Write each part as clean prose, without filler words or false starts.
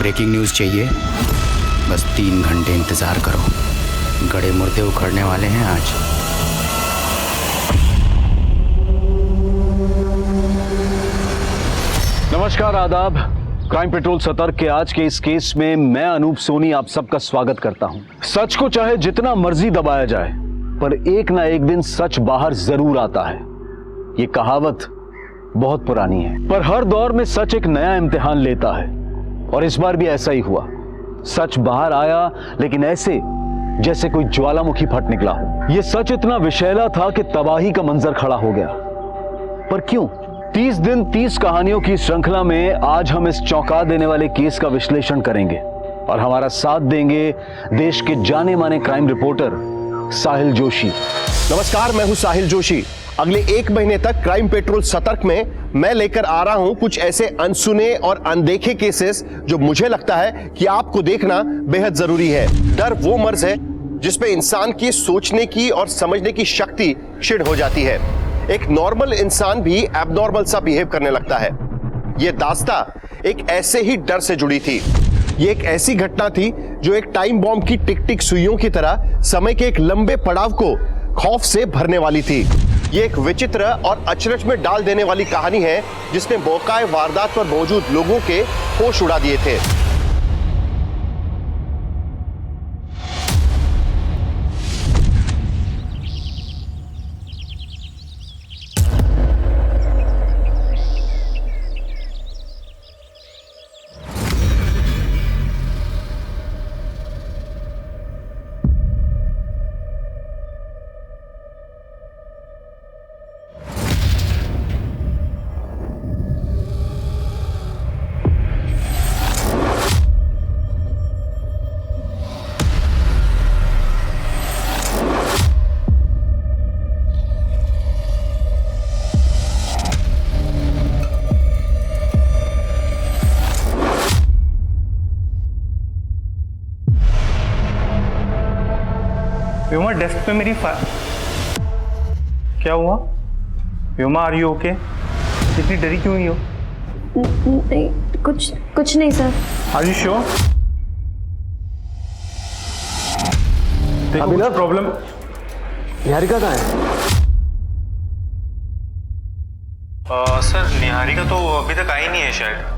Breaking news चाहिए? बस 3 घंटे इंतज़ार करो, गड़े मुर्दे उखड़ने वाले हैं आज। नमस्कार, आदाब। क्राइम पेट्रोल सतर्क के आज के इस केस में मैं अनूप सोनी आप सबका स्वागत करता हूं। सच को चाहे जितना मर्जी दबाया जाए, पर एक ना एक दिन सच बाहर जरूर आता है। ये कहावत बहुत पुरानी है, पर हर दौर में सच एक नया इम्तिहान लेता है और इस बार भी ऐसा ही हुआ। सच बाहर आया, लेकिन ऐसे जैसे कोई ज्वालामुखी फट निकला हो। यह सच इतना विषैला था कि तबाही का मंजर खड़ा हो गया। पर क्यों? 30 दिन 30 कहानियों की श्रृंखला में आज हम इस चौंका देने वाले केस का विश्लेषण करेंगे और हमारा साथ देंगे देश के जाने माने क्राइम रिपोर्टर साहिल जोशी। नमस्कार, मैं हूं साहिल जोशी। अगले 1 महीने तक क्राइम पेट्रोल सतर्क में मैं लेकर आ रहा हूं कुछ ऐसे अनसुने और अनदेखे केसेस जो मुझे लगता है कि आपको देखना बेहद जरूरी है। डर वो मर्ज है जिसमें इंसान की सोचने की और समझने की शक्ति क्षीण हो जाती है। एक नॉर्मल इंसान भी एबनॉर्मल सा बिहेव करने लगता है। यह दास्ता एक ऐसे ही डर से जुड़ी थी। यह एक ऐसी घटना थी जो एक टाइम बॉम्ब की टिक टिक सुइयों की तरह समय के एक लंबे पड़ाव को खौफ से भरने वाली थी। यह एक विचित्र और अचरज में डाल देने वाली कहानी है जिसने मौकाए वारदात पर मौजूद लोगों के होश उड़ा दिए थे। व्योमा, डेस्क पे मेरी क्या हुआ? Vyoma, are you okay? इतनी डरी क्यों हुई हो? नहीं, कुछ नहीं सर। Are you sure? देखो, प्रॉब्लम। निहारिका कहाँ है? सर, निहारिका तो अभी तक आई नहीं है शायद।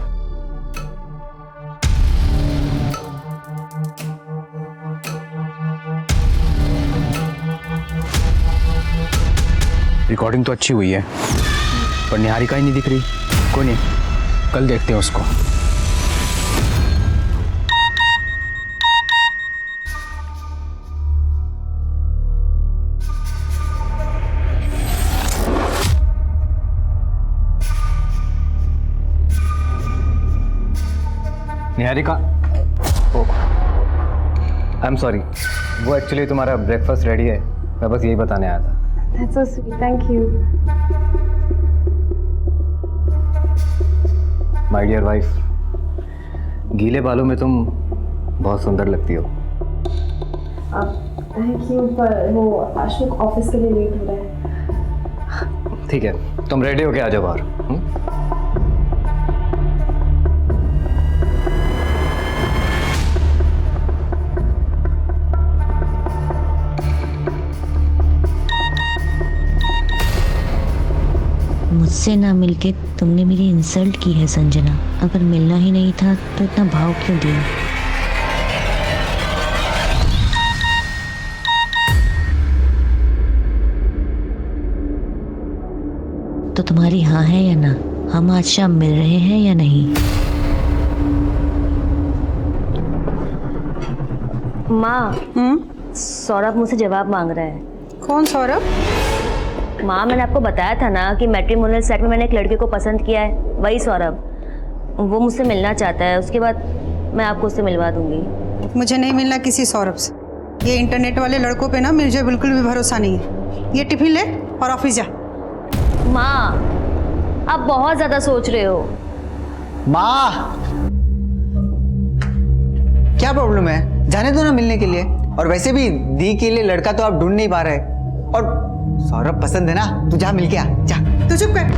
रिकॉर्डिंग तो अच्छी हुई है, पर निहारिका ही नहीं दिख रही। कोई नहीं, कल देखते हैं उसको। निहारिका, आई एम सॉरी, वो एक्चुअली तुम्हारा ब्रेकफास्ट रेडी है, मैं बस यही बताने आया था। That's so sweet, thank you. My dear wife, गीले बालों में तुम बहुत सुंदर लगती हो। थैंक यू, पर वो अशोक ऑफिस के लिए लेट हो रहा है। ठीक है, तुम रेडी होके आ जाओ बाहर। मुझसे ना मिलके तुमने मेरी इंसल्ट की है संजना। अगर मिलना ही नहीं था तो इतना भाव क्यों दिया? तो तुम्हारी हाँ है या ना? हम आज शाम मिल रहे हैं या नहीं? माँ, सौरभ मुझसे जवाब मांग रहा है। कौन सौरभ? माँ, मैंने आपको बताया था ना कि मैट्रिमोनियल साइट में मैंने एक लड़के को पसंद किया है, वही सौरभ। वो मुझसे मिलना चाहता है, उसके बाद मैं आपको उससे मिलवा दूंगी। मुझे नहीं मिलना किसी सौरभ से। ये इंटरनेट वाले लड़कों पे ना मुझे बिल्कुल भी भरोसा नहीं है। ये टिफिन ले और ऑफिस जा। माँ, आप बहुत ज्यादा सोच रहे हो। माँ, क्या प्रॉब्लम है? जाने दो ना मिलने के लिए। और वैसे भी दी के लिए लड़का तो आप ढूंढ नहीं पा रहे। और सौरभ पसंद है ना, तू जा मिल के आ, जा। तू चुप कर।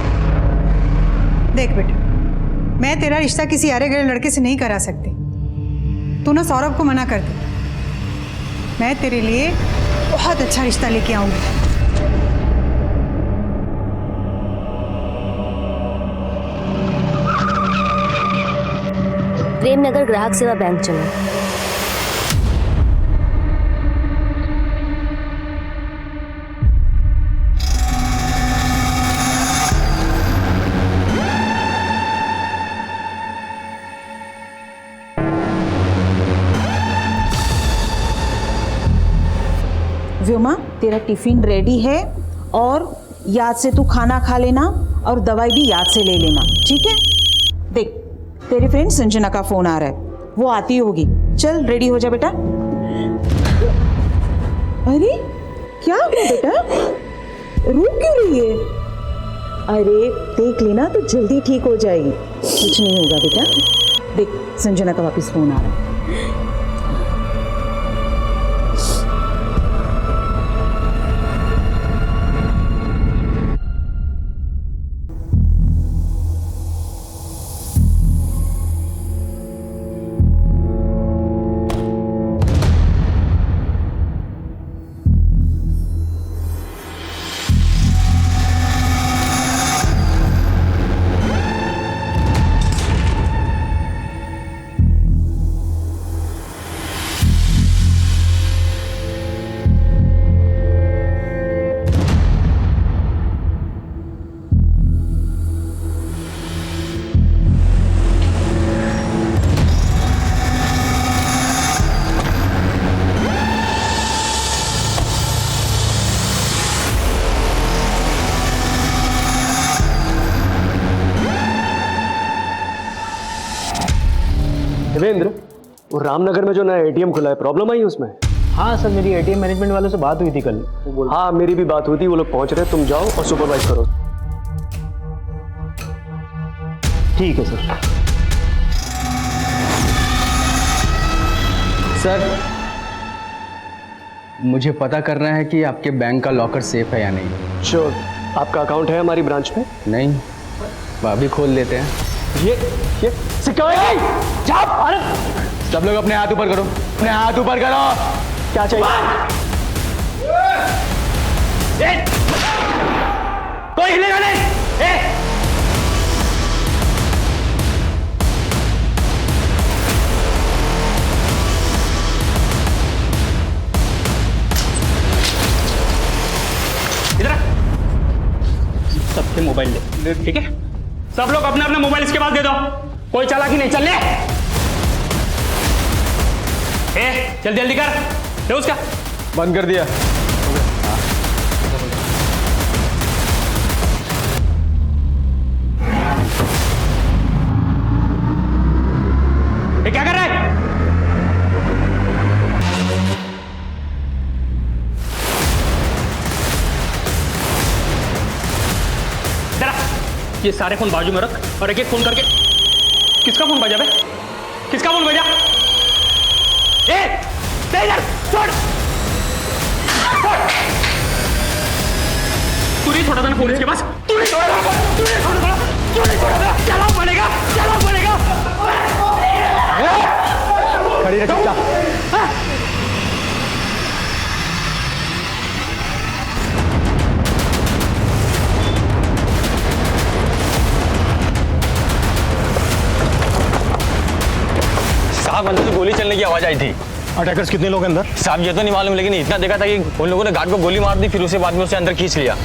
देख बेटा, मैं तेरा रिश्ता किसी अरे गए लड़के से नहीं करा सकती। तू ना सौरभ को मना कर दे। मैं तेरे लिए बहुत अच्छा रिश्ता लेके आऊंगी। प्रेमनगर ग्राहक सेवा बैंक चलो। व्योमा, तेरा टिफिन रेडी है और याद से तू खाना खा लेना और दवाई भी याद से ले लेना, ठीक है? देख, तेरी फ्रेंड संजना का फोन आ रहा है, वो आती होगी। चल रेडी हो जा बेटा। अरे क्या हुआ बेटा, रो क्यों रही है? अरे देख लेना तो जल्दी ठीक हो जाएगी, कुछ नहीं होगा बेटा। देख, संजना का वापस फोन आ रहा है। देवेंद्र, वो रामनगर में जो नया एटीएम खुला है, प्रॉब्लम आई उसमें? हाँ सर, मेरी एटीएम मैनेजमेंट वालों से बात हुई थी कल। हाँ, मेरी भी बात हुई थी, वो लोग पहुंच रहे हैं, तुम जाओ और सुपरवाइज करो। ठीक है सर। सर, मुझे पता करना है कि आपके बैंक का लॉकर सेफ है या नहीं। श्योर। आपका अकाउंट है हमारी ब्रांच में? नहीं, अभी खोल लेते हैं। ये सिक्योरिटी, जाओ। अरे सब लोग अपने हाथ ऊपर करो, अपने हाथ ऊपर करो। क्या चाहिए? कोई हिलेगा नहीं। इधर सबके मोबाइल ले, ठीक है? सब लोग अपने अपने मोबाइल इसके पास दे दो, कोई चालाकी नहीं। चल ले, जल्दी जल्दी कर, ले उसका। बंद कर दिया। ये क्या कर रहा है? ये सारे फोन बाजू में रख और एक एक फोन करके। किसका फोन बजा बे? किसका फोन बजा? छोड़। तू नहीं छोड़ा था ना पुलिस के पास? तू नहीं छोड़ा था? चला पड़ेगा। खड़ी रह चुपचाप। साहब, अंदर से गोली चलने की आवाज आई थी। अटैकर्स कितने लोग अंदर? साहब ये तो नहीं मालूम, लेकिन इतना देखा था कि उन लोगों ने गार्ड को गोली मार दी, फिर उसके बाद में उसे अंदर खींच लिया।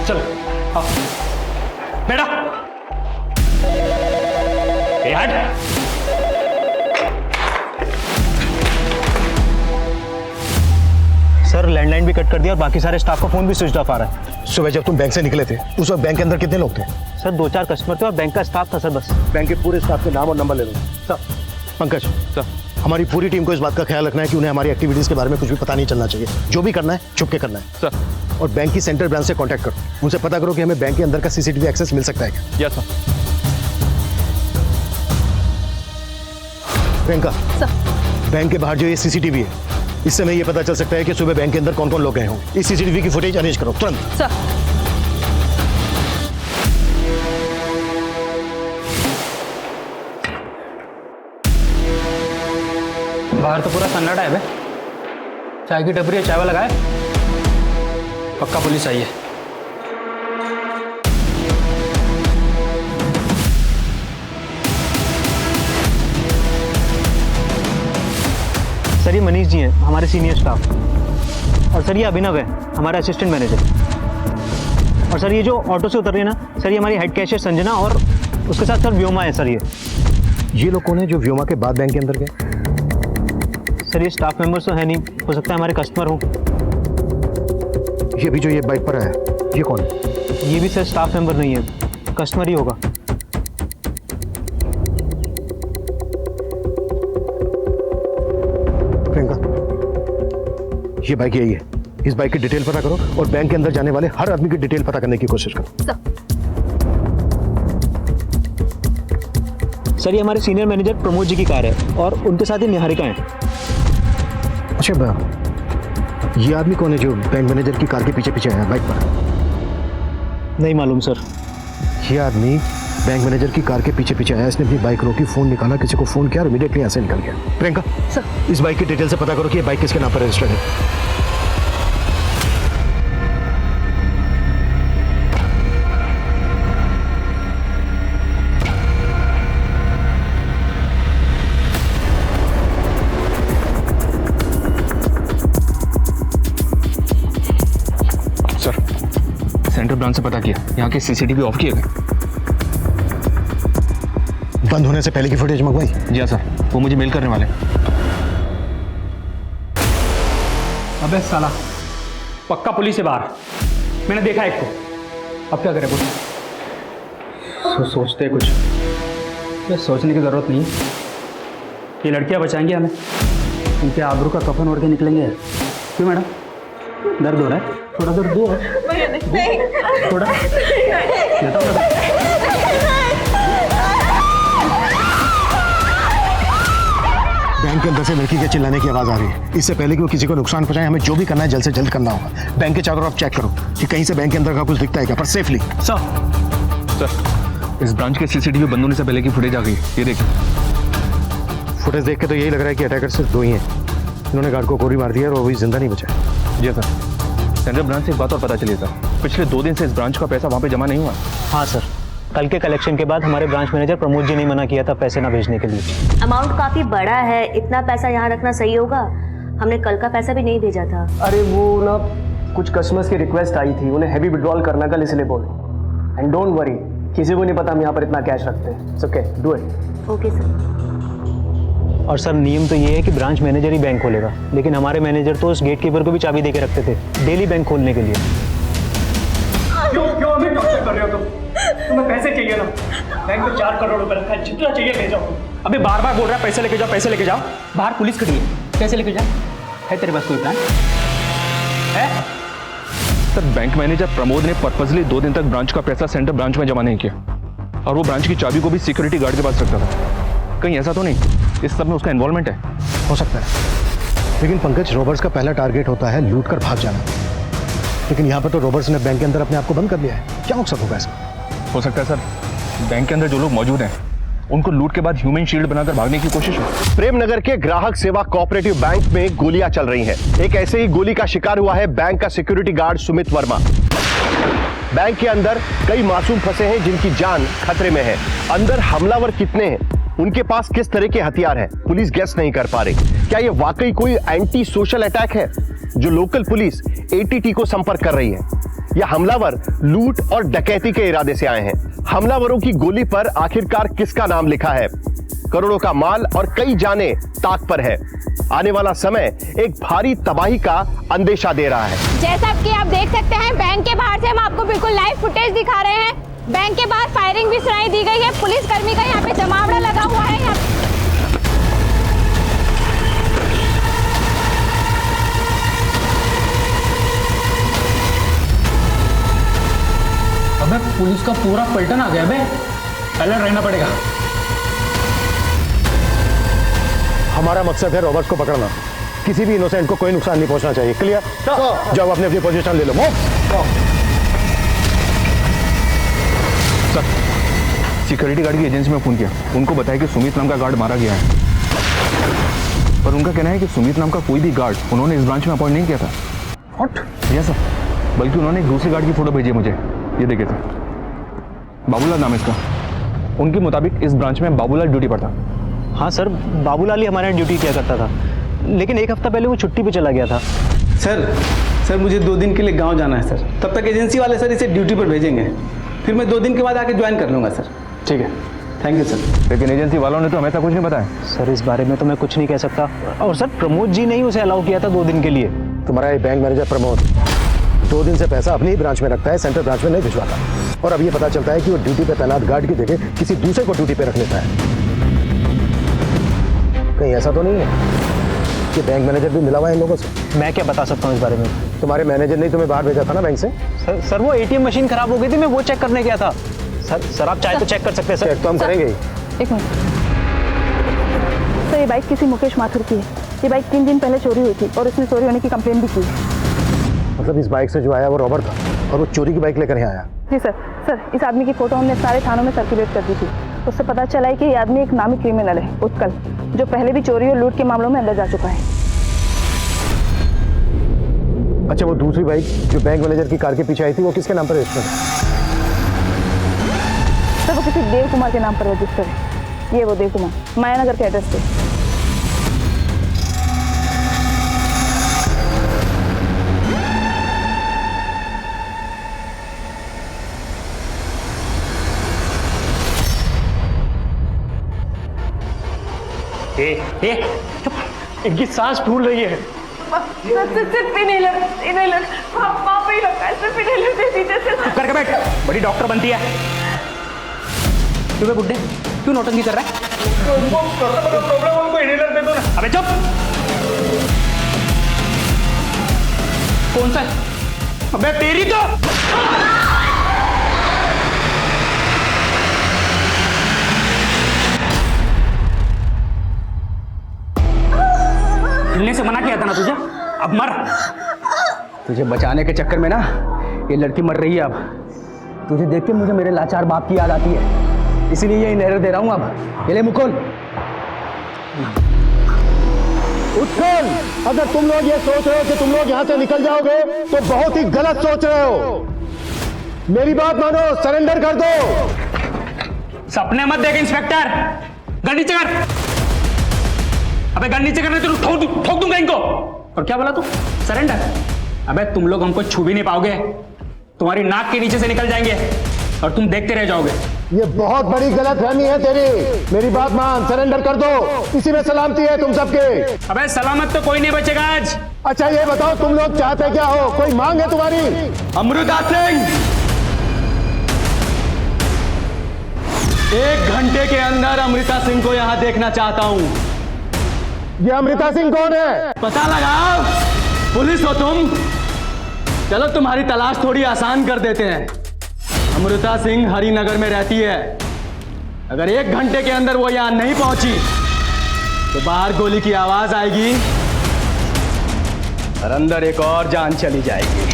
चल आओ बेटा। हट। सर, लैंडलाइन भी कट कर दिया और बाकी सारे स्टाफ का फोन भी स्विच ऑफ आ रहा है। सुबह जब तुम बैंक से निकले थे उस वक्त बैंक के अंदर कितने लोग थे? सर 2-4 कस्टमर थे और बैंक का स्टाफ था सर, बस। बैंक के पूरे स्टाफ के नाम और नंबर ले लो। सर, पंकज, सर हमारी पूरी टीम को इस बात का ख्याल रखना है कि उन्हें हमारी एक्टिविटीज के बारे में कुछ भी पता नहीं चलना चाहिए। जो भी करना है छुप के करना है सर। और बैंक की सेंट्रल ब्रांच से कांटेक्ट करो, उनसे पता करो कि हमें बैंक के अंदर का सीसीटीवी एक्सेस मिल सकता है क्या। Yes sir. प्रियंका, बैंक के बाहर जो ये सीसीटीवी है, इससे हमें ये पता चल सकता है कि सुबह बैंक के अंदर कौन कौन लोग गए हों। इस सीसीटीवी की फुटेज अरेंज करो तुरंत। सर। बाहर तो पूरा सन्नाटा है बे। चाय की टपरी है, चाय वाला लगाए। पक्का पुलिस आई है। सर ये मनीष जी हैं, हमारे सीनियर स्टाफ। और सर ये अभिनव है, हमारा असिस्टेंट मैनेजर। और सर ये जो ऑटो से उतर रही है ना सर, ये हमारी हेड कैशियर संजना और उसके साथ सर व्योमा है सर। ये लोग कौन है जो व्योमा के बाद बैंक के अंदर गए? सर ये स्टाफ मेंबर्स तो है नहीं, हो सकता है हमारे कस्टमर हो। ये भी जो ये बाइक पर है, ये कौन है? ये भी सर स्टाफ मेंबर नहीं है, कस्टमर ही होगा। प्रियंका, ये बाइक यही है। इस बाइक की डिटेल पता करो और बैंक के अंदर जाने वाले हर आदमी की डिटेल पता करने की कोशिश करो। सर ये हमारे सीनियर मैनेजर प्रमोद जी की कार है और उनके साथ ही निहारिका है। अच्छा, ये आदमी कौन है जो बैंक मैनेजर की कार के पीछे पीछे आया बाइक पर? नहीं मालूम सर। ये आदमी बैंक मैनेजर की कार के पीछे पीछे आया, इसने अपनी बाइक रोकी, फोन निकाला, किसी को फोन किया और इमीडिएटली यहाँ से निकल गया। प्रियंका सर, इस बाइक की डिटेल से पता करो कि ये बाइक किसके नाम पर रजिस्टर्ड है। सेंट्रल ब्रांच से पता किया, यहाँ के सीसीटीवी ऑफ किए गए। बंद होने से पहले की फुटेज मंगवाई? जी हाँ सर, वो मुझे मेल करने वाले। अबे साला, पक्का पुलिस है बाहर। मैंने देखा एक को। अब क्या करें कुछ? सोचते कुछ। ये सोचने की जरूरत नहीं। ये लड़कियां बचाएंगी हमें। इनके आबरू का कफन ओढ़ के निकलेंगे। क्यों मैडम, दर्द हो रहा है? थोड़ा दर्द दो। थोड़ा बैंक के अंदर से लड़की के चिल्लाने की आवाज आ रही है। इससे पहले कि वो किसी को नुकसान पहुंचाए, हमें जो भी करना है जल्द से जल्द करना होगा। बैंक के चारों तरफ चेक करो कि कहीं से बैंक के अंदर का कुछ दिखता है क्या, पर सेफली। सर, इस ब्रांच के सीसीटीवी बंद होने से पहले की फुटेज आ गई। ये देखिए। फुटेज देख के तो यही लग रहा है कि अटैकर सिर्फ दो ही हैं। इन्होंने गार्ड को गोली मार दी है और वो भी जिंदा नहीं बचा। जी सर। सेंट्रल ब्रांच से एक बात और पता चली सर, पिछले 2 दिन से इस ब्रांच का पैसा वहाँ पे जमा नहीं हुआ। हाँ सर, कल के कलेक्शन के बाद हमारे ब्रांच मैनेजर प्रमोद जी ने मना किया था पैसे ना भेजने के लिए। अमाउंट काफी बड़ा है, इतना पैसा यहाँ रखना सही होगा? हमने कल का पैसा भी नहीं भेजा था। अरे वो ना कुछ कस्टमर्स की रिक्वेस्ट आई थी, उन्हें हैवी विड्रॉल करना कल, इसलिए बोले। एंड डोंट वरी, किसी को नहीं पता हम यहाँ पर इतना कैश रखते हैं। It's okay, do it. Okay sir. और सर नियम तो ये है कि ब्रांच मैनेजर ही बैंक खोलेगा, लेकिन हमारे मैनेजर तो उस गेट कीपर को भी चाबी देके रखते थे डेली बैंक खोलने के लिए। क्यों हमें टॉर्चर कर रहे हो तुम? तुम्हें पैसे चाहिए ना? बैंक में 4 करोड़ रुपए रखा है, जितना चाहिए ले जाओ। अबे बार बार बोल रहा है पैसे लेके जाओ, पैसे लेके जाओ। बाहर पुलिस खड़ी है, पैसे लेके जाओ। है तेरे पास कोई प्लान है? सर, बैंक मैनेजर प्रमोद ने पर्पसली 2 दिन तक ब्रांच का पैसा सेंट्रल ब्रांच में जमा नहीं किया और वो ब्रांच की चाबी को भी सिक्योरिटी गार्ड के पास रखता था। कहीं ऐसा तो नहीं इस सब में उसका इन्वॉल्वमेंट है? हो सकता है, लेकिन पंकज, रॉबर्स का पहला टारगेट होता है लूट कर भाग जाना। लेकिन यहाँ पर तो रॉबर्स ने बैंक के अंदर अपने आप को बंद कर लिया है। क्या मकसद होगा इसका? हो सकता है सर, बैंक के अंदर जो लोग मौजूद हैं उनको लूट के बाद ह्यूमन शील्ड बनाकर भागने की कोशिश हो। प्रेमनगर के ग्राहक सेवा कोऑपरेटिव बैंक में गोलियां चल रही हैं। एक ऐसे ही गोली का शिकार हुआ है बैंक का security guard Sumit Verma. Bank के अंदर कई मासूम फंसे हैं जिनकी जान खतरे में है। अंदर हमलावर कितने हैं, उनके पास किस तरह के हथियार हैं, पुलिस गेस नहीं कर पा रही। क्या यह वाकई कोई एंटी सोशल अटैक है जो लोकल पुलिस एटीटी को संपर्क कर रही है, या हमलावर लूट और डकैती के इरादे से आए हैं? हमलावरों की गोली पर आखिरकार किसका नाम लिखा है? करोड़ों का माल और कई जाने ताक पर है। आने वाला समय एक भारी तबाही का अंदेशा दे रहा है। जैसा कि आप देख सकते हैं, बैंक के बाहर से हम आपको बिल्कुल लाइव फुटेज दिखा रहे हैं। बैंक के बाहर फायरिंग भी सुनाई दी गई है। पुलिस कर्मी का यहाँ पे जमावड़ा लगा हुआ है। अबे पुलिस का पूरा पलटन आ गया बे, अलर्ट रहना पड़ेगा। हमारा मकसद है रॉबर्ट को पकड़ना, किसी भी इनोसेंट को कोई नुकसान नहीं पहुंचना चाहिए। क्लियर? जाओ अपनी अपनी पोजीशन ले लो। सर, सिक्योरिटी गार्ड की एजेंसी में फोन किया, उनको बताया कि सुमित नाम का गार्ड मारा गया है, पर उनका कहना है कि सुमित नाम का कोई भी गार्ड उन्होंने इस ब्रांच में अपॉइंट नहीं किया था। व्हाट? यस सर, बल्कि उन्होंने एक दूसरे गार्ड की फोटो भेजी है मुझे, ये देखिए सर, बाबूलाल नाम है इसका। उनके मुताबिक इस ब्रांच में बाबूलाल ड्यूटी पर था। हाँ सर, बाबूलाल ही हमारे यहाँ ड्यूटी किया करता था, लेकिन एक हफ्ता पहले वो छुट्टी पे चला गया था। सर मुझे 2 दिन के लिए गांव जाना है सर, तब तक एजेंसी वाले सर इसे ड्यूटी पर भेजेंगे, फिर मैं 2 दिन के बाद आके ज्वाइन कर लूँगा सर। ठीक है, थैंक यू सर। लेकिन एजेंसी वालों ने तो हमें तो कुछ नहीं बताया। सर इस बारे में तो मैं कुछ नहीं कह सकता, और सर प्रमोद जी ने ही उसे अलाउ किया था 2 दिन के लिए। तुम्हारा ये बैंक मैनेजर प्रमोद 2 दिन से पैसा अपनी ही ब्रांच में रखता है, सेंट्रल ब्रांच में नहीं भिजवाता, और अब ये पता चलता है कि वो ड्यूटी पे तैनात गार्ड की जगह किसी दूसरे को ड्यूटी पे रख लेता है। कहीं ऐसा तो नहीं है कि बैंक मैनेजर भी मिला हुआ है इन लोगों से? मैं क्या बता सकता हूँ इस बारे में। तुम्हारे मैनेजर ने तुम्हें बाहर भेजा था ना बैंक से? सर वो ATM मशीन खराब हो गई थी, मैं वो चेक करने गया था। सर आप चाहे तो चेक कर सकते हैं। चेक तो हम करेंगे ही। एक मिनट सर, ये बाइक किसी मुकेश माथुर की है। ये बाइक 3 दिन पहले चोरी हुई थी और उसने चोरी होने की कंप्लेन भी की। मतलब इस बाइक से जो आया वो रॉबर्ट था और वो चोरी की बाइक लेकर यहाँ आया? जी सर, इस आदमी की फोटो हमने सारे थानों में सर्कुलेट कर दी थी। उससे पता चला है कि ये आदमी एक नामी क्रिमिनल है, उत्कल, जो पहले भी चोरी और लूट के मामलों में अंदर जा चुका है। अच्छा, वो दूसरी बाइक जो बैंक मैनेजर की कार के पीछे आई थी वो किसके नाम पर रजिस्टर है? सर वो किसी देव कुमार के नाम पर रजिस्टर है। ये वो देव कुमार, मायानगर के एड्रेस पे। इनकी सांस फूल रही है। सिर्फ इनहेलर वहाँ पे ही रखा है, सिर्फ इनहेलर दे दीजिए सर। करके बैठ, बड़ी डॉक्टर बनती है। क्यों बे बुड्ढे, क्यों नौटंकी कर रहा है? प्रॉब्लम उनको इनहेलर दे दो ना। अबे चुप। कौन सा? अबे तेरी तो हिलने से मना किया था ना तुझे, अब मर। तुझे बचाने के चक्कर में ना ये लड़की मर रही है। अब तुझे देख के मुझे मेरे लाचार बाप की याद आती है, इसीलिए ये इनहेलर दे रहा हूं। अब ये ले मुकुल। उत्कल, अगर तुम लोग ये सोच रहे हो कि तुम लोग यहाँ से निकल जाओगे तो बहुत ही गलत सोच रहे हो। मेरी बात मानो, सरेंडर कर दो। सपने मत देख इंस्पेक्टर, गन नीचे कर। अबे गन नीचे करने तो ठोक दूंगा इनको। और क्या बोला तू? सरेंडर? अबे तुम लोग हमको छू भी नहीं पाओगे, तुम्हारी नाक के नीचे से निकल जाएंगे और तुम देखते रह जाओगे। ये बहुत बड़ी गलतफहमी है तेरी। मेरी बात मान, सरेंडर कर दो, इसी में सलामती है तुम सबके। अबे सलामत तो कोई नहीं बचेगा आज। अच्छा ये बताओ, तुम लोग चाहते क्या हो? कोई मांग है तुम्हारी? अमृता सिंह, 1 घंटे के अंदर अमृता सिंह को यहाँ देखना चाहता हूँ। ये अमृता सिंह कौन है? पता लगाओ, पुलिस हो तुम। चलो तुम्हारी तलाश थोड़ी आसान कर देते हैं। अमृता सिंह हरिनगर में रहती है। अगर 1 घंटे के अंदर वो यहां नहीं पहुंची तो बाहर गोली की आवाज आएगी और अंदर एक और जान चली जाएगी।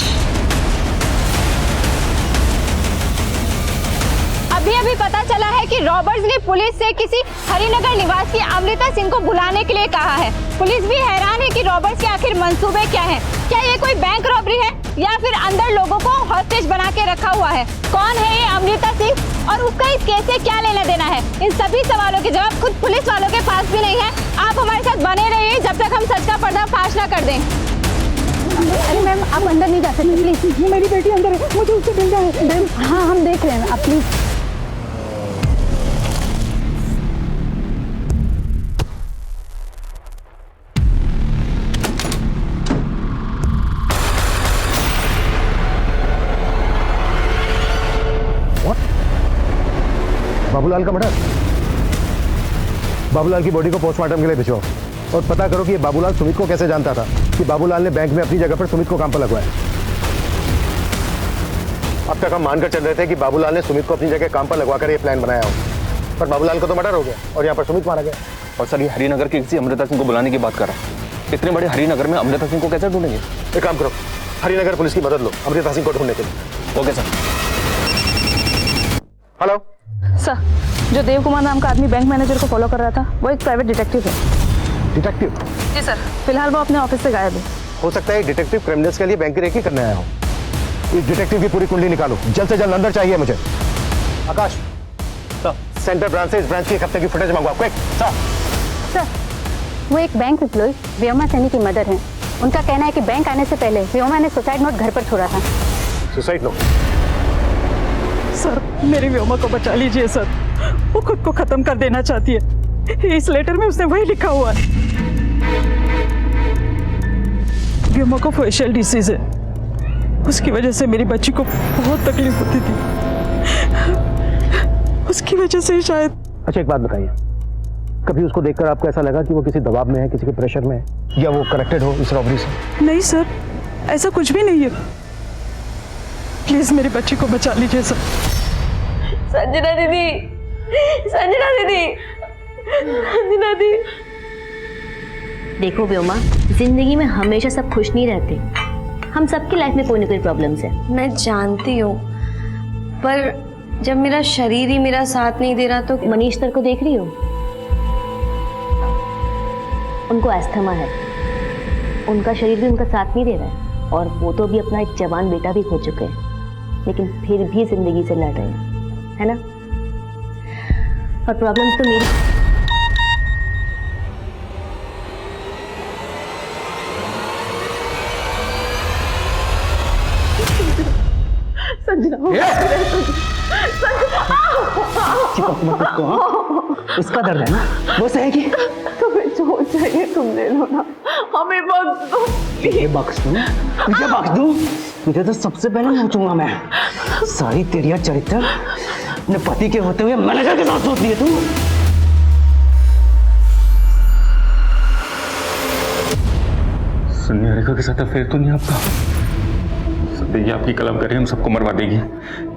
अभी पता चला है कि रॉबर्ट्स ने पुलिस से किसी हरिनगर निवासी अमृता सिंह को बुलाने के लिए कहा है। पुलिस भी हैरान है कि रॉबर्ट्स के आखिर मंसूबे क्या हैं? क्या ये कोई बैंक रॉबरी है या फिर अंदर लोगों को हॉस्टेज बना के रखा हुआ है? कौन है ये अमृता सिंह और उसका इस केस से क्या लेना देना है? इन सभी सवालों के जवाब खुद पुलिस वालों के पास भी नहीं है। आप हमारे साथ बने रहिए जब तक हम सच का पर्दाफाश ना कर दें। अरे मैम, आप अंदर नहीं जा सकते प्लीज। मेरी बेटी अंदर है, मुझे उससे मिलना है। मैम हाँ, हम देख रहे हैं, आप प्लीज। बाबूलाल का मर्डर? बाबूलाल की बॉडी को पोस्टमार्टम के लिए भिजवाओ और पता करो कि ये बाबूलाल सुमित को कैसे जानता था कि बाबूलाल ने बैंक में अपनी जगह पर सुमित को काम पर लगवाया। अब तक हम मानकर चल रहे थे कि बाबूलाल ने सुमित को अपनी जगह काम पर लगवाकर ये प्लान बनाया हो, पर बाबूलाल को तो मर्डर हो गया और यहाँ पर सुमित मारा गया। और सर ये हरिनगर के किसी अमृता सिंह को बुलाने की बात कर रहा है। इतने बड़े हरिनगर में अमृता सिंह को कैसे ढूंढेंगे? एक काम करो, हरिनगर पुलिस की मदद लो अमृता सिंह को ढूंढने के लिए। Okay sir. हेलो सर, जो देव कुमार नाम का आदमी बैंक मैनेजर को फॉलो कर रहा था वो एक प्राइवेट डिटेक्टिव है। डिटेक्टिव? जी सर, फिलहाल वो अपने ऑफिस से गायब है। हो सकता है डिटेक्टिव क्रिमिनल्स के लिए बैंक की रेकी करने आया हो। इस डिटेक्टिव की पूरी कुंडली निकालो, जल्द से जल्द अंदर चाहिए मुझे। आकाश सर, सेंटर ब्रांच से इस ब्रांच की एक हफ्ते की फुटेज मंगवाओ, क्विक। सर, वो एक बैंक एम्प्लॉय व्योमा सैनी की मदर हैं। उनका कहना है कि बैंक आने से पहले व्योमा ने सुसाइड नोट घर पर छोड़ा था। Suicide note? सर, मेरी व्योमा को बचा लीजिए सर, वो खुद को खत्म कर देना चाहती है। इस लेटर में उसने वही लिखा हुआ है। व्योमा को फेशियल डिसीज है, उसकी वजह से मेरी बच्ची को बहुत तकलीफ होती थी, उसकी वजह से शायद। अच्छा एक बात बताइए, कभी उसको देखकर आपको ऐसा लगा कि वो किसी दबाव में है, किसी के प्रेशर में है, या वो कनेक्टेड हो इस रॉबरी से? नहीं सर, ऐसा कुछ भी नहीं है। प्लीज मेरी बच्ची को बचा लीजिए सर। संजना दीदी, संजना दीदी, संजना दी। देखो व्योमा, जिंदगी में हमेशा सब खुश नहीं रहते। हम सबकी लाइफ में कोई ना कोई प्रॉब्लम्स है। मैं जानती हूँ, पर जब मेरा शरीर ही मेरा साथ नहीं दे रहा तो। मनीष सर को देख रही हो? उनको एस्थमा है, उनका शरीर भी उनका साथ नहीं दे रहा है, और वो तो भी अपना एक जवान बेटा भी खो चुके हैं, लेकिन फिर भी जिंदगी से लड़ रहे हैं, है ना? और प्रॉब्लम्स तो मेरी। उसका दर्द है ना, वो सहेगी। तुम्हें जो चाहिए तुम ले लो ना, हमें बख्श दो। ये बख्श दूं? तुझे बख्श दूं? तुझे तो सबसे पहले नोचूंगा मैं। सारी तेरी चरित्र अपने पति के होते हुए मैनेजर के साथ सोच लिए तू। सुनिए, रेखा के साथ अफेयर तो नहीं आपका? देखिए आपकी कलमकारी हम सबको मरवा देगी।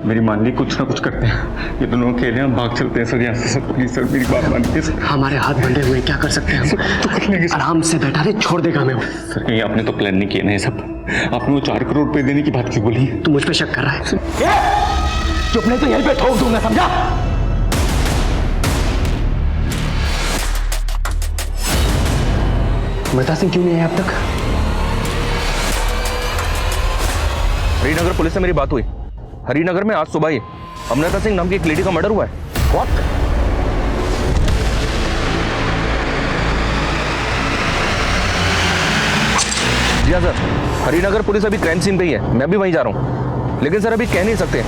मेरी मान ली, कुछ ना कुछ करते हैं। ये दोनों अकेले हम भाग चलते हैं सर यहाँ से। सर प्लीज सर, मेरी बात मानिए सर। हमारे हाथ बंधे हुए, क्या कर सकते हैं हम? तो आराम से बैठा रहे, छोड़ देगा हमें वो। सर कहीं आपने तो प्लान नहीं किया ना ये सब? आपने वो 4 करोड़ रुपए देने की बात क्यों बोली? तू मुझ पे शक कर रहा है? चुप नहीं तो यहीं पे ठोक दूंगा, समझा? अमृता सिंह क्यों नहीं है अब तक? हरिनगर पुलिस से मेरी बात हुई। हरिनगर में आज सुबह ही अमृता सिंह नाम की एक लेडी का मर्डर हुआ है। What? जी हाँ सर, हरिनगर पुलिस अभी क्राइम सीन पे ही है। मैं भी वहीं जा रहा हूँ, लेकिन सर अभी कह नहीं सकते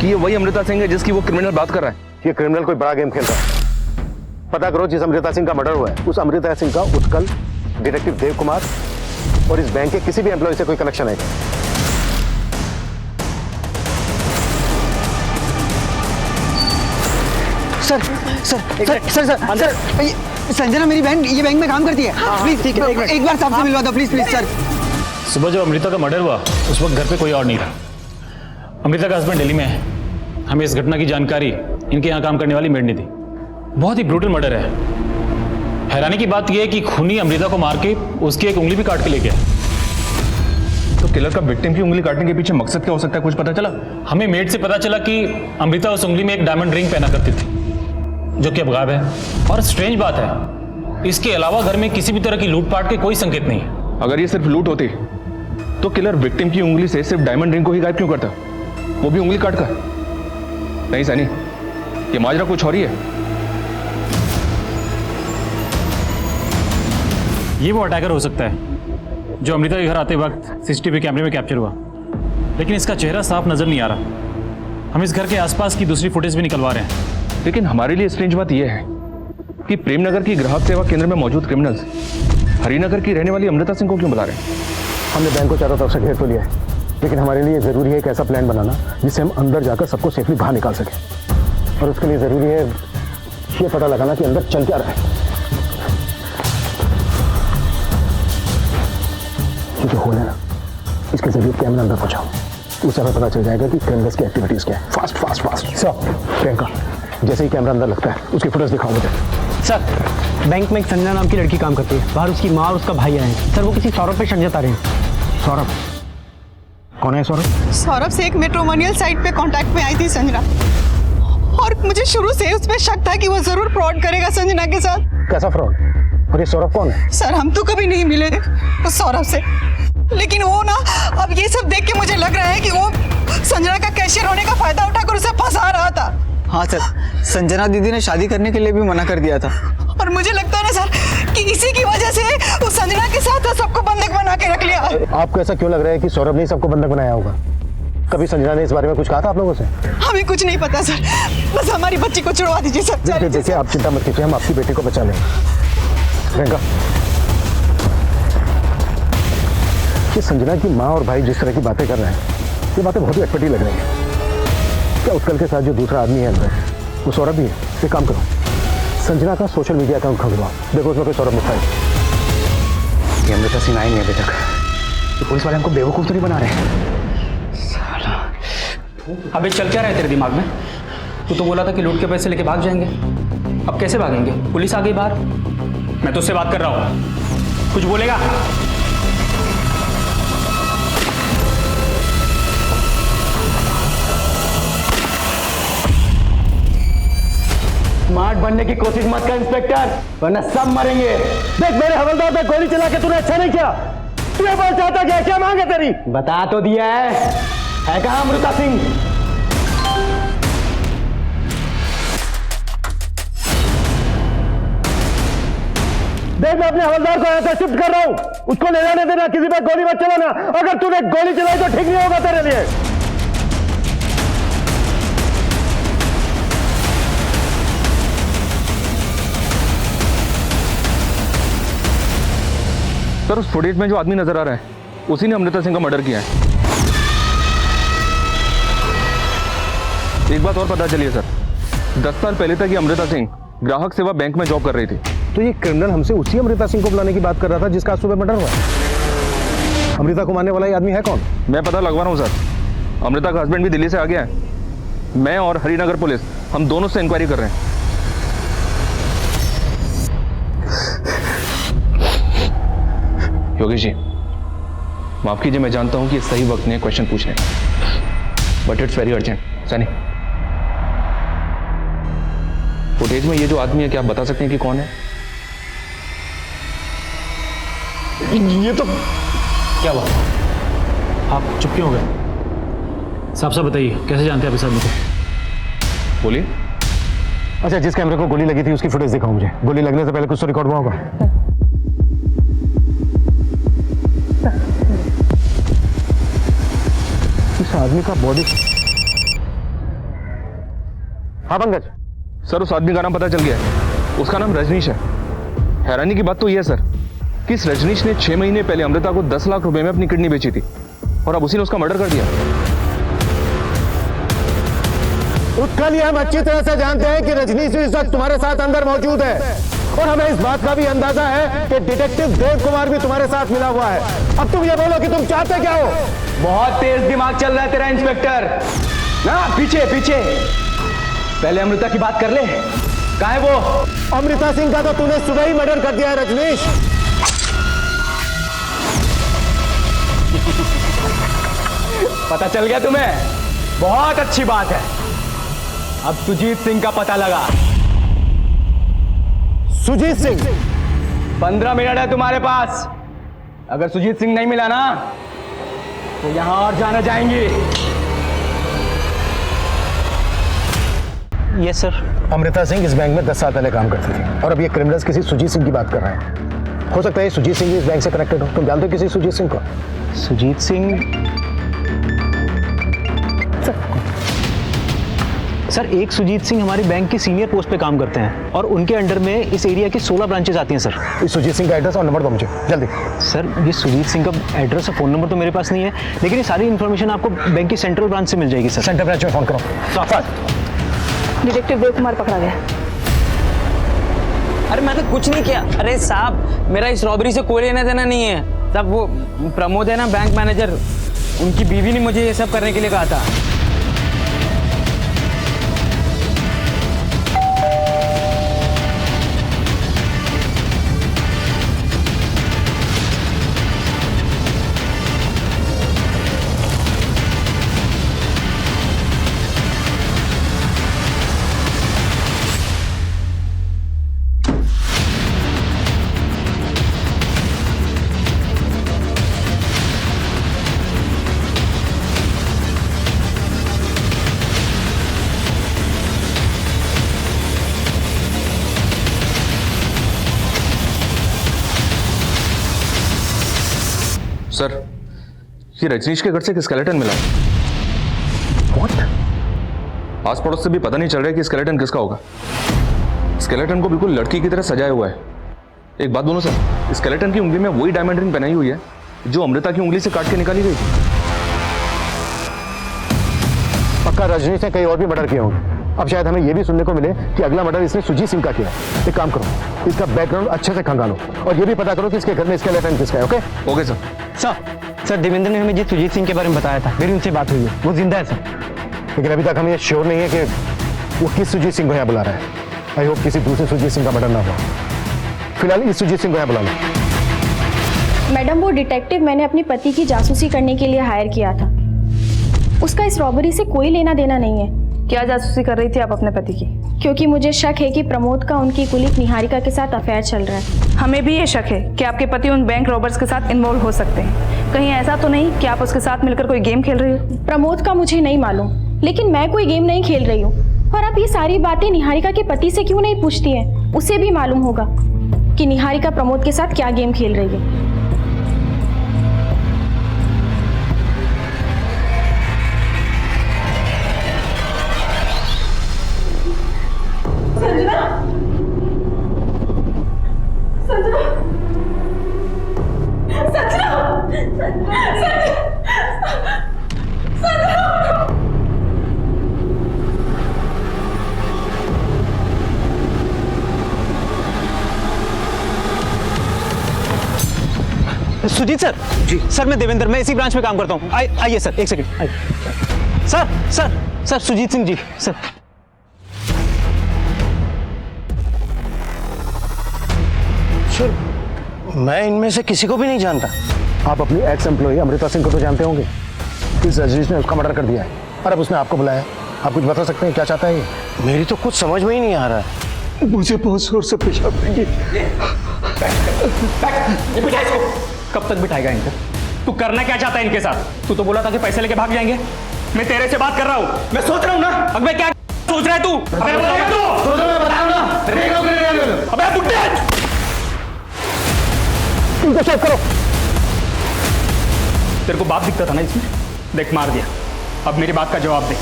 कि ये वही अमृता सिंह है जिसकी वो क्रिमिनल बात कर रहा है। ये क्रिमिनल कोई बड़ा गेम खेल रहा है। पता करो जिस अमृता सिंह का मर्डर हुआ है, उस अमृता सिंह का उत्कल, डिटेक्टिव देव कुमार और इस बैंक के किसी भी एम्प्लॉय से कोई कनेक्शन है क्या? Sir sir sir sir sir Sanjana मेरी बहन ये बैंक में काम करती है। प्लीज ठीक है, एक बार साहब से मिलवा दो प्लीज प्लीज सर। सुबह जब अमृता का मर्डर हुआ उस वक्त घर पे कोई और नहीं था। अमृता का हस्बैंड दिल्ली में है। हमें इस घटना की जानकारी इनके यहाँ काम करने वाली मेड ने दी। बहुत ही ब्रूटल मर्डर है। हैरानी की बात यह है कि खूनी अमृता को मार के उसकी एक उंगली भी काट के ले गया। तो किलर का विक्टिम की उंगली काटने के पीछे मकसद क्या हो सकता है, कुछ पता चला? हमें मेड से पता चला कि अमृता उस उंगली में एक डायमंड रिंग पहना करती थी, जो कि अब गायब है। और स्ट्रेंज बात है, इसके अलावा घर में किसी भी तरह की लूटपाट के कोई संकेत नहीं है। अगर ये सिर्फ लूट होती तो किलर विक्टिम की उंगली से सिर्फ डायमंड रिंग को ही गायब क्यों करता, वो भी उंगली काटकर? नहीं सनी, ये माजरा कुछ और ही है। ये वो अटैकर हो सकता है जो अमृता के घर आते वक्त सीसीटीवी कैमरे में कैप्चर हुआ, लेकिन इसका चेहरा साफ नजर नहीं आ रहा। हम इस घर के आसपास की दूसरी फुटेज भी निकलवा रहे हैं। लेकिन हमारे लिए स्ट्रेंज बात यह है कि प्रेमनगर की ग्राहक सेवा केंद्र में मौजूद क्रिमिनल्स हरिनगर की रहने वाली अमृता सिंह को क्यों बुला रहे हैं? हमने बैंक को चारों तरफ से घेर तो लिया है, लेकिन हमारे लिए जरूरी है एक ऐसा प्लान बनाना जिससे हम अंदर जाकर सबको सेफली बाहर निकाल सकें। और उसके लिए जरूरी है ये पता लगाना कि अंदर चल क्या रहा है। क्योंकि होने ना इसके जरिए कैमरा अंदर पहुंचाओ। उस समय पता चल जाएगा कि क्रिमिनल्स की एक्टिविटीज क्या है। Fast fast fast. Sir Priyanka, जैसे ही कैमरा अंदर लगता है उसकी फोटोज दिखाओ मुझे। सर बैंक में एक संजना नाम की लड़की काम करती है, बाहर उसकी माँ और उसका भाई आए हैं सर। वो किसी सौरभ पे शक जता रहे हैं। सौरभ? कौन है सौरभ? सौरभ से एक मैट्रिमोनियल साइट पे कांटेक्ट में आई थी संजना, और मुझे शुरू से उस पर शक था कि वो जरूर फ्रॉड करेगा संजना के साथ। कैसा फ्रॉड? और ये सौरभ कौन है? सर हम तो कभी नहीं मिले उस सौरभ से, लेकिन वो ना अब ये सब देख के मुझे लग रहा है कि वो संजना का कैशियर होने का फायदा उठाकर उसे फंसा रहा था। हाँ सर, संजना दीदी ने शादी करने के लिए भी मना कर दिया था। और मुझे लगता है ना सर कि इसी की वजह से उस संजना के साथ सबको बंधक बना के रख लिया। आपको ऐसा क्यों लग रहा है कि सौरभ ने सबको बंधक बनाया होगा? कभी संजना ने इस बारे में कुछ कहा था आप लोगों से? हमें कुछ नहीं पता सर, बस हमारी बच्ची को छुड़वा दीजिए सर। देखिए आप चिंता मत कीजिए, हम आपकी बेटी को बचा लेंगे। प्रियंका, कि संजना की माँ और भाई जिस तरह की बातें कर रहे हैं, ये बातें बहुत ही अटपटी लग रही हैं। क्या उत्कल के साथ जो दूसरा आदमी है अंदर, वो सौरभ भी है? एक काम करो, संजना का सोशल मीडिया अकाउंट खुलवाओ, देखो उसमें कोई सौरभ लिखा है। ये अमृता सिंह आई नहीं अभी तक। तो पुलिस वाले हमको बेवकूफ़ तो नहीं बना रहे? अबे चल क्या रहा है तेरे दिमाग में? तू तो बोला था कि लूट के पैसे लेके भाग जाएंगे। अब कैसे भागेंगे? पुलिस आ गई बाहर। मैं तो उससे बात कर रहा हूँ, कुछ बोलेगा? स्मार्ट बनने की कोशिश मत कर इंस्पेक्टर, वरना सब मरेंगे। देख मेरे हवलदार पे गोली चला के तूने अच्छा नहीं किया। तू ये बोल चाहता क्या? क्या मांग है तेरी? बता तो दिया है कहाँ अमृता सिंह? देख मैं अपने हवलदार को यहाँ से शिफ्ट कर रहा हूँ, उसको ले जाने देना, किसी पे गोली मत चलाना। अगर तूने गोली चलाई तो ठीक नहीं होगा तेरे लिए। सर उस फुटेज में जो आदमी नजर आ रहा है, उसी ने अमृता सिंह का मर्डर किया है। एक बात और पता चली है सर, 10 साल पहले तक ये अमृता सिंह ग्राहक सेवा बैंक में जॉब कर रही थी। तो ये क्रिमिनल हमसे उसी अमृता सिंह को बुलाने की बात कर रहा था जिसका आज सुबह मर्डर हुआ। अमृता को मारने वाला ये आदमी है कौन? मैं पता लगवा रहा हूँ सर, अमृता का हस्बैंड भी दिल्ली से आ गया है। मैं और हरिनगर पुलिस हम दोनों से इंक्वायरी कर रहे हैं। योगेश जी माफ कीजिए, मैं जानता हूं कि सही वक्त में क्वेश्चन पूछने, but it's very urgent. Sunny, footage में ये जो आदमी है, क्या आप बता सकते हैं कि कौन है? ये तो क्या हुआ? आप चुप क्यों हो गए? साफ साफ बताइए, कैसे जानते हैं आप इस आदमी को? बोलिए। अच्छा, जिस कैमरे को गोली लगी थी उसकी फुटेज दिखाओ मुझे। गोली लगने से पहले कुछ तो रिकॉर्ड हुआ होगा। इस आदमी का बॉडी। हाँ पंकज। सर उस आदमी का नाम पता चल गया है, उसका नाम रजनीश है। हैरानी की बात तो यह है सर कि इस रजनीश ने 6 महीने पहले अमृता को 10 लाख रुपए में अपनी किडनी बेची थी, और अब उसी ने उसका मर्डर कर दिया। उत्कल, हम अच्छी तरह से जानते हैं कि रजनीश इस वक्त तुम्हारे साथ अंदर मौजूद है, और हमें इस बात का भी अंदाजा है कि डिटेक्टिव देव कुमार भी तुम्हारे साथ मिला हुआ है। अब तुम ये बोलो कि तुम चाहते क्या हो? बहुत तेज दिमाग चल रहा है तेरा इंस्पेक्टर। ना पीछे पीछे, पहले अमृता की बात कर ले। कहाँ है वो? अमृता सिंह का तो तूने सुबह ही मर्डर कर दिया है रजनीश। पता चल गया तुम्हें? बहुत अच्छी बात है। अब सुजीत सिंह का पता लगा। सुजीत सिंह? 15 मिनट है तुम्हारे पास। अगर सुजीत सिंह नहीं मिला ना तो यहां और जाने जाएंगी। Yes sir. अमृता सिंह इस बैंक में 10 साल पहले काम करती थी, और अब ये क्रिमिनल्स किसी सुजीत सिंह की बात कर रहे हैं। हो सकता है सुजीत सिंह भी इस बैंक से कनेक्टेड हो। तुम जानते हो किसी सुजीत सिंह को? सुजीत सिंह? सर एक सुजीत सिंह हमारे बैंक के सीनियर पोस्ट पे काम करते हैं, और उनके अंडर में इस एरिया की 16 ब्रांचेस आती हैं सर। इस सुजीत सिंह का एड्रेस और नंबर दो मुझे जल्दी। सर ये सुजीत सिंह का एड्रेस और फ़ोन नंबर तो मेरे पास नहीं है, लेकिन ये सारी इन्फॉर्मेशन आपको बैंक की सेंट्रल ब्रांच से मिल जाएगी सर। सेंट्रल ब्रांच में फोन करो। डिटेक्टिव देव कुमार पकड़ा गया। अरे मैंने कुछ नहीं किया। अरे साहब, मेरा इस रॉबरी से कोई लेना देना नहीं है। सब वो प्रमोद है ना, बैंक मैनेजर, उनकी बीवी ने मुझे ये सब करने के लिए कहा था। सर, ये रजनीश के घर से एक स्केलेटन मिला है। What? आस पड़ोस से भी पता नहीं चल रहा है कि स्केलेटन किसका होगा। स्केलेटन को बिल्कुल लड़की की तरह सजाया हुआ है। एक बात बोलो सर, स्केलेटन की उंगली में वही डायमंड रिंग पहनाई हुई है जो अमृता की उंगली से काट के निकाली गई। पक्का रजनीश ने कई और भी मर्डर किए होंगे। अब शायद हमें यह भी सुनने को मिले कि अगला मर्डर इसने सुजीत सिंह का किया है। एक काम करो, इसका बैकग्राउंड अच्छे से खंगालो और ये भी पता करो कि इसके घर में स्केलेटन किसका है। Okay okay sir. Sir Devendra ने हमें जी सुजीत सिंह के बारे में बताया था, मेरी उनसे बात हुई है, वो जिंदा है सर। लेकिन अभी तक हमें ये श्योर नहीं है कि वो किस सुजीत सिंह को यहाँ बुला रहा है। आई होप किसी दूसरे सुजीत सिंह का मर्डर ना हो। फिलहाल इस सुजीत सिंह को यहाँ बुला लो। मैडम, वो डिटेक्टिव मैंने अपने पति की जासूसी करने के लिए हायर किया था। उसका इस रॉबरी से कोई लेना देना नहीं है। क्या जासूसी कर रही थी आप अपने पति की? क्योंकि मुझे शक है कि प्रमोद का उनकी कुलीग निहारिका के साथ अफेयर चल रहा है। हमें भी ये शक है कि आपके पति उन बैंक रॉबर्स के साथ इन्वॉल्व हो सकते हैं। कहीं ऐसा तो नहीं कि आप उसके साथ मिलकर कोई गेम खेल रही हो? प्रमोद का मुझे नहीं मालूम, लेकिन मैं कोई गेम नहीं खेल रही हूँ। और आप ये सारी बातें निहारिका के पति से क्यों नहीं पूछती हैं? उसे भी मालूम होगा कि निहारिका प्रमोद के साथ क्या गेम खेल रही है। सुजीत सर जी, सर मैं देवेंद्र, मैं इसी ब्रांच में काम करता हूँ। आइए सर, एक सेकंड आइए। Sir Sujit Singh ji sir. Sir, मैं इनमें से किसी को भी नहीं जानता। आप अपनी एक्स एम्प्लॉय अमृता सिंह को तो जानते होंगे। इस रजनीश ने उसका मर्डर कर दिया है और अब उसने आपको बुलाया। आप कुछ बता सकते हैं क्या चाहता है ये? मेरी तो कुछ समझ में ही नहीं आ रहा है। मुझे बहुत जोर से पेशाब आएगी। बिठा इसको। कब तक बिठाएगा इनको? तू करना क्या चाहता है इनके साथ? तू तो बोला था कि पैसे लेके भाग जाएंगे। मैं तेरे से बात कर रहा हूँ, मैं सोच रहा हूँ ना। अब मैं क्या सोच रहा है तू? अबे बुड्ढे, इनको चेक करो। तेरे को बाप दिखता था ना इसमें? देख, मार दिया। अब मेरी बात का जवाब दे,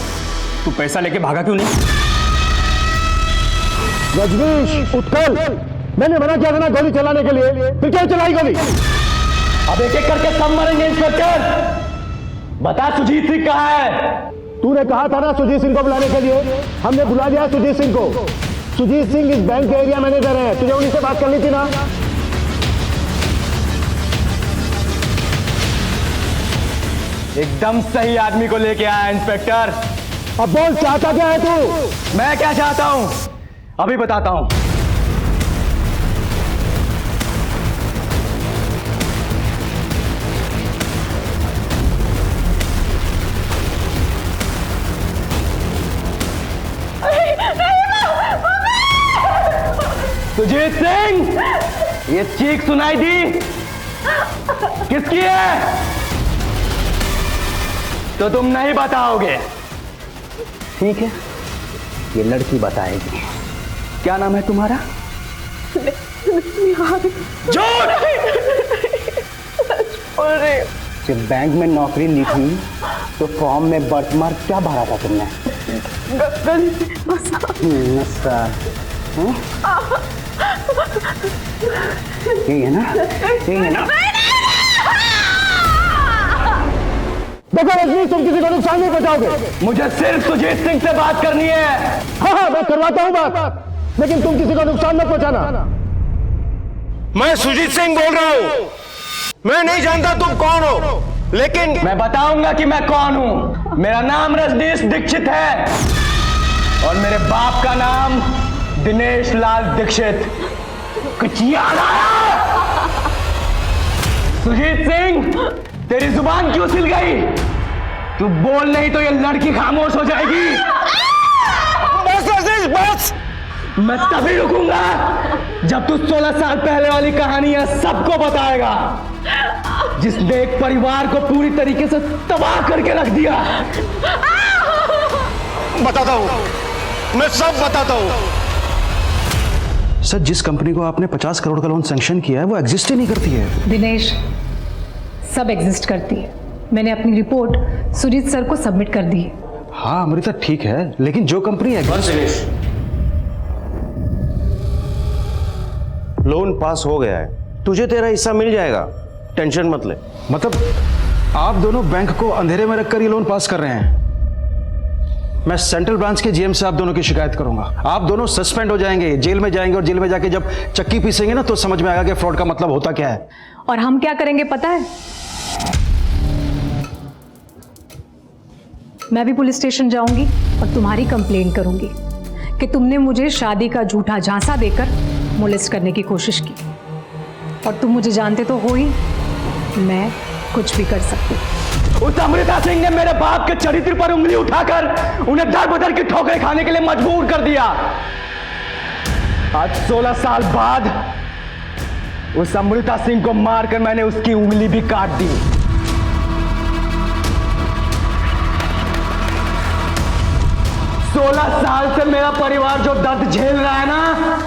तू पैसा लेके भागा क्यों नहीं? रजनीश, उत्कल, मैंने मना किया था ना गोली चलाने के लिए, फिर क्यों चलाई गोली? अब एक एक करके सब मरेंगे इंस्पेक्टर। बता सुजीत सिंह कहाँ है? तूने कहा था ना सुजीत सिंह को बुलाने के लिए, हमने बुला लिया सुजीत सिंह को। सुजीत सिंह इस बैंक के एरिया मैनेजर है, तुझे उन्हीं से बात करनी थी ना। एकदम सही आदमी को लेके आया इंस्पेक्टर। अब बोल, चाहता क्या है तू? मैं क्या चाहता हूं अभी बताता हूं। सुजीत सिंह, ये चीख सुनाई दी किसकी है? तो तुम नहीं बताओगे, ठीक है? ये लड़की बताएगी। क्या नाम है तुम्हारा? झूठ! जब बैंक में नौकरी ली थी तो फॉर्म में बर्थमार्क क्या भरा था तुमने? यही है ना? यही है ना? देखो रजनीश, तुम किसी को नुकसान नहीं पहुंचाओगे। मुझे सिर्फ सुजीत सिंह से बात करनी है। हाँ, मैं करवाता हूँ बात, लेकिन तुम किसी को नुकसान मत पहुंचाना। मैं सुजीत सिंह बोल रहा हूँ। मैं नहीं जानता तुम कौन हो, लेकिन मैं बताऊंगा कि मैं कौन हूं। मेरा नाम रजनीश दीक्षित है और मेरे बाप का नाम दिनेश लाल दीक्षित। कुछ याद आया? सुजीत सिंह, तेरी जुबान क्यों सिल गई? तू बोल नहीं तो ये लड़की खामोश हो जाएगी। बस रजनीश बस। मैं तभी रुकूंगा जब तू 16 साल पहले वाली कहानियां सबको बताएगा, जिसने एक परिवार को पूरी तरीके से तबाह करके रख दिया। बताता हूं, मैं सब बताता हूं। सर, जिस कंपनी को आपने 50 करोड़ का लोन सैंक्शन किया है वो एग्जिस्ट ही नहीं करती है। दिनेश, सब एग्जिस्ट करती है। मैंने अपनी रिपोर्ट सुजीत सर को सबमिट कर दी है। हाँ अमृता ठीक है, लेकिन जो कंपनी एग्जिस्ट। लोन पास हो गया है, तुझे तेरा हिस्सा मिल जाएगा, टेंशन मत ले। मतलब आप दोनों बैंक को अंधेरे में रखकर ये लोन पास कर रहे हैं। मैं सेंट्रल ब्रांच के जीएम से आप दोनों की शिकायत करूंगा। आप दोनों सस्पेंड हो जाएंगे, जेल में जाएंगे और जेल में जाके जब चक्की पीसेंगे ना तो समझ में आएगा कि फ्रॉड का मतलब होता क्या है। और हम क्या करेंगे पता है? मैं भी पुलिस स्टेशन जाऊंगी और तुम्हारी कंप्लेंट करूंगी कि तुमने मुझे शादी का झूठा झांसा देकर मोलेस्ट करने की कोशिश की। और तुम मुझे जानते तो हो ही, मैं कुछ भी कर सकती हूँ। उस अमृता सिंह ने मेरे बाप के चरित्र पर उंगली उठाकर उन्हें दर बदर की ठोकरें खाने के लिए मजबूर कर दिया। आज 16 साल बाद उस अमृता सिंह को मारकर मैंने उसकी उंगली भी काट दी। सोलह साल से मेरा परिवार जो दर्द झेल रहा है ना,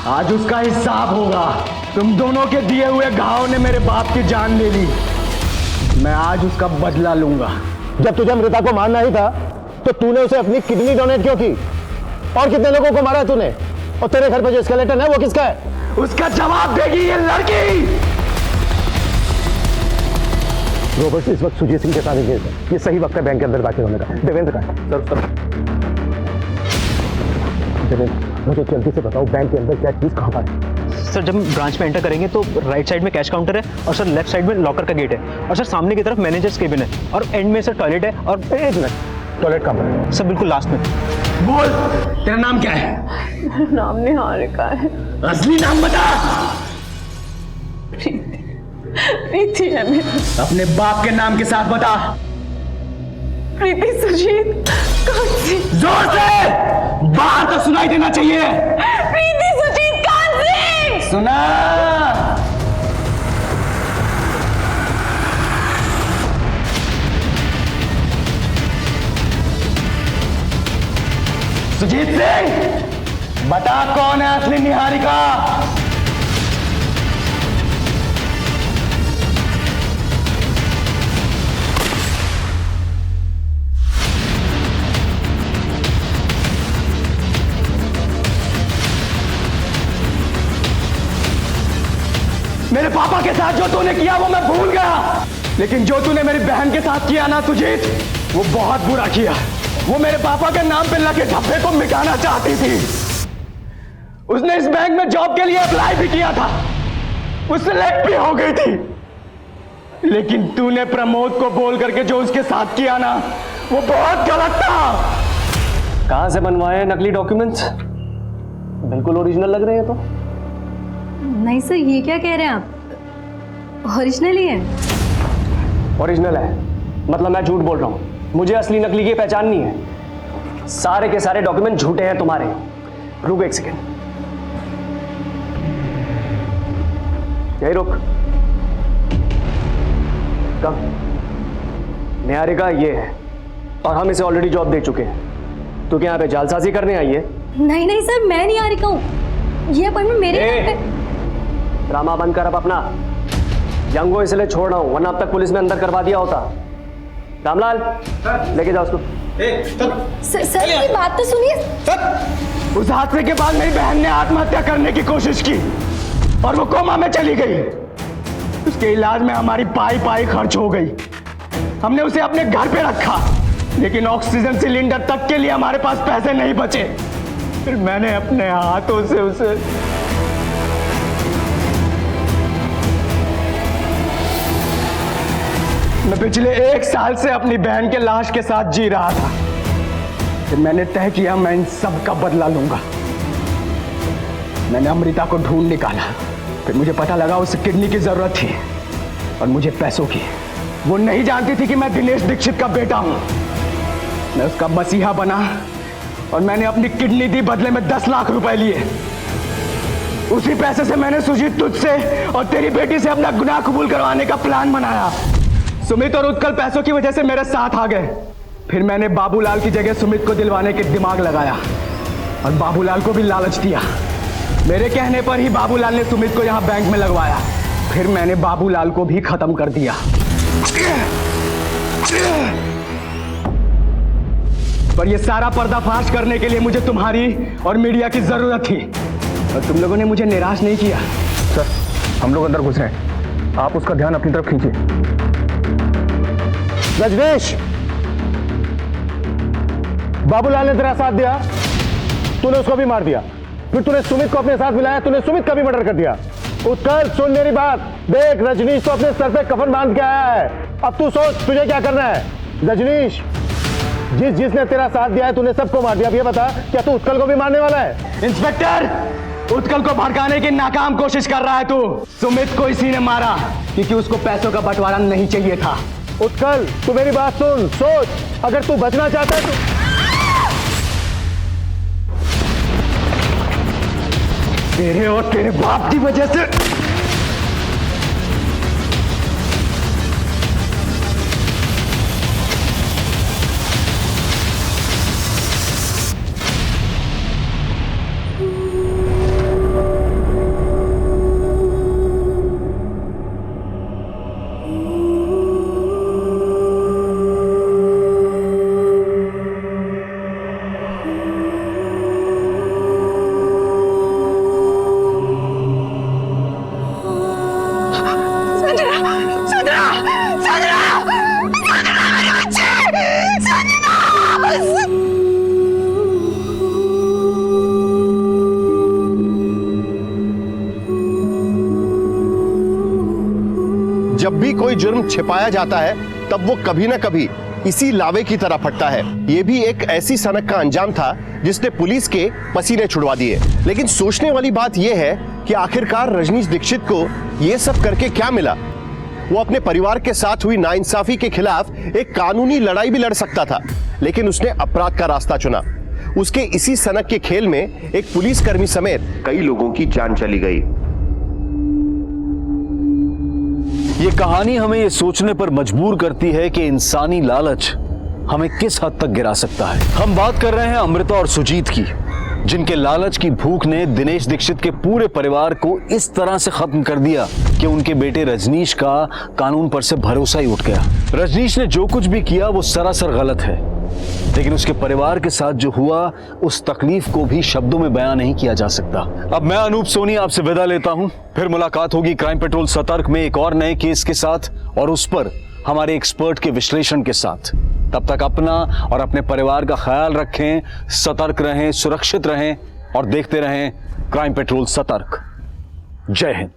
आज उसका हिसाब होगा। तुम दोनों के दिए हुए घाव ने मेरे बाप की जान ले ली, मैं आज उसका बदला लूंगा। जब तुझे अमृता को मारना ही था तो तूने उसे अपनी किडनी डोनेट क्यों की? और कितने लोगों को मारा तूने? और तेरे घर पर जो स्केलेटन है वो किसका है? उसका जवाब देगी ये लड़की। रॉबर्ट इस वक्त सुजीत सिंह के साथ इंगेज है। ये सही वक्त है बैंक के अंदर दाखिल होने का। देवेंद्र का सर देवेंद्र, मुझे जल्दी से बताओ बैंक के अंदर क्या चीज कहां पर है? सर, जब हम ब्रांच में एंटर करेंगे तो राइट साइड में कैश काउंटर है और सर लेफ्ट साइड में लॉकर का गेट है और सर सामने की तरफ मैनेजर्स केबिन है और एंड में सर टॉयलेट है। और एक मिनट, टॉयलेट कहां पर है? सर बिल्कुल लास्ट में। बोल, तेरा नाम क्या है? नाम निहारिका है। असली नाम बता। प्रीति है मेरा। अपने बाप के नाम के साथ बता। प्रीति सुजीत। कौन सी? जोर से, बाहर तो सुनाई देना चाहिए। प्रीति सुजीत कौन सी? सुना। सुजीत सिंह, बता कौन है असली निहारिका? मेरे पापा के साथ जो तूने किया वो मैं भूल गया, लेकिन जो तूने मेरी बहन के साथ किया ना सुजीत, वो बहुत बुरा किया। वो मेरे पापा के नाम पे लगे धब्बे को मिटाना चाहती थी। उसने इस बैंक में जॉब के लिए अप्लाई भी किया था, वो सिलेक्ट भी हो गई थी, लेकिन तूने प्रमोद को बोल करके जो उसके साथ किया ना, वो बहुत गलत था। कहां से बनवाए नकली डॉक्यूमेंट्स? बिल्कुल ओरिजिनल लग रहे हैं। तो नहीं सर, ये क्या कह रहे हैं आप? ओरिजिनल ही है। ओरिजिनल है मतलब मैं झूठ बोल रहा हूं। मुझे असली नकली की पहचान नहीं है। सारे के सारे डॉक्यूमेंट झूठे हैं तुम्हारे। रुक एक सेकेंड, यही रुक। कब? निहारिका ये है और हम इसे ऑलरेडी जॉब दे चुके हैं। तू क्या यहाँ पे जालसाजी करने आई है? नहीं नहीं सर, मैं नहीं आ रही हूँ। ये अपॉइंटमेंट मेरे नाम पे। ड्रामा बंद कर अब अपना। यंग को इसलिए छोड़ रहा हूं, वरना अब तक पुलिस में अंदर करवा दिया होता। रामलाल, लेके जाओ उसको। सर की बात तो सुनिए। उस हादसे के बाद मेरी बहन ने आत्महत्या करने की कोशिश की और वो कोमा में चली गई। उसके इलाज में हमारी पाई खर्च हो गई। हमने उसे अपने घर पे रखा, लेकिन ऑक्सीजन सिलेंडर तक के लिए हमारे पास पैसे नहीं बचे। फिर मैंने अपने हाथों से उसे मैं पिछले 1 साल से अपनी बहन के लाश के साथ जी रहा था। फिर मैंने तय किया मैं इन सब का बदला लूंगा। मैंने अमृता को ढूंढ निकाला। फिर मुझे पता लगा उसे किडनी की जरूरत थी और मुझे पैसों की। वो नहीं जानती थी कि मैं दिनेश दीक्षित का बेटा हूं। मैं उसका मसीहा बना और मैंने अपनी किडनी दी, बदले में 10 लाख रुपए लिए। उसी पैसे से मैंने सुजीत तुझसे और तेरी बेटी से अपना गुनाह कबूल करवाने का प्लान बनाया। सुमित और उत्कल पैसों की वजह से मेरे साथ आ गए। फिर मैंने बाबूलाल की जगह सुमित को दिलवाने के दिमाग लगाया और बाबूलाल को भी लालच दिया। मेरे कहने पर ही बाबूलाल ने सुमित को यहां बैंक में लगवाया। फिर मैंने बाबूलाल को भी खत्म कर दिया। पर यह सारा पर्दाफाश करने के लिए मुझे तुम्हारी और मीडिया की जरूरत थी और तुम लोगों ने मुझे निराश नहीं किया। सर, हम लोग अंदर घुस रहे हैं, आप उसका ध्यान अपनी तरफ खींचिए। रजनीश, बाबूलाल ने तेरा साथ दिया, तूने उसको भी मार दिया। फिर तूने सुमित को अपने साथ मिलाया, तूने सुमित का भी मर्डर कर दिया। उत्कल, सुन मेरी बात, देख रजनीश तो अपने सर पे कफन बांध के आया है। अब तू सोच तुझे क्या करना है। रजनीश, जिसने तेरा साथ दिया है तूने सबको मार दिया। अब ये बता, क्या तू उत्कल को भी मारने वाला है? इंस्पेक्टर, उत्कल को भड़काने की नाकाम कोशिश कर रहा है तू। सुमित को इसी ने मारा क्योंकि उसको पैसों का बंटवारा नहीं चाहिए था। उत्कल, तू मेरी बात सुन, सोच, अगर तू बचना चाहता है तो तेरे और तेरे बाप की वजह से जब भी कोई जुर्म छिपाया जाता है तब वो कभी ना कभी इसी लावे की तरह फटता है। ये भी एक ऐसी सनक का अंजाम था जिसने पुलिस के पसीने छुड़वा दिए। लेकिन सोचने वाली बात यह है कि आखिरकार रजनीश दीक्षित को यह सब करके क्या मिला। वो अपने परिवार के साथ हुई नाइंसाफी के खिलाफ एक कानूनी लड़ाई भी लड़ सकता था, लेकिन उसने अपराध का रास्ता चुना। उसके इसी सनक के खेल में एक पुलिसकर्मी समेत कई लोगों की जान चली गई। ये कहानी हमें ये सोचने पर मजबूर करती है कि इंसानी लालच हमें किस हद तक गिरा सकता है। हम बात कर रहे हैं अमृता और सुजीत की, जिनके लालच की भूख ने दिनेश दीक्षित के पूरे परिवार को इस तरह से खत्म कर दिया कि उनके बेटे रजनीश का कानून पर से भरोसा ही उठ गया। रजनीश ने जो कुछ भी किया वो सरासर गलत है, लेकिन उसके परिवार के साथ जो हुआ उस तकलीफ को भी शब्दों में बयां नहीं किया जा सकता। अब मैं अनूप सोनी आपसे विदा लेता हूं। फिर मुलाकात होगी क्राइम पेट्रोल सतर्क में एक और नए केस के साथ और उस पर हमारे एक्सपर्ट के विश्लेषण के साथ। तब तक अपना और अपने परिवार का ख्याल रखें, सतर्क रहें, सुरक्षित रहें और देखते रहें क्राइम पेट्रोल सतर्क। जय हिंद।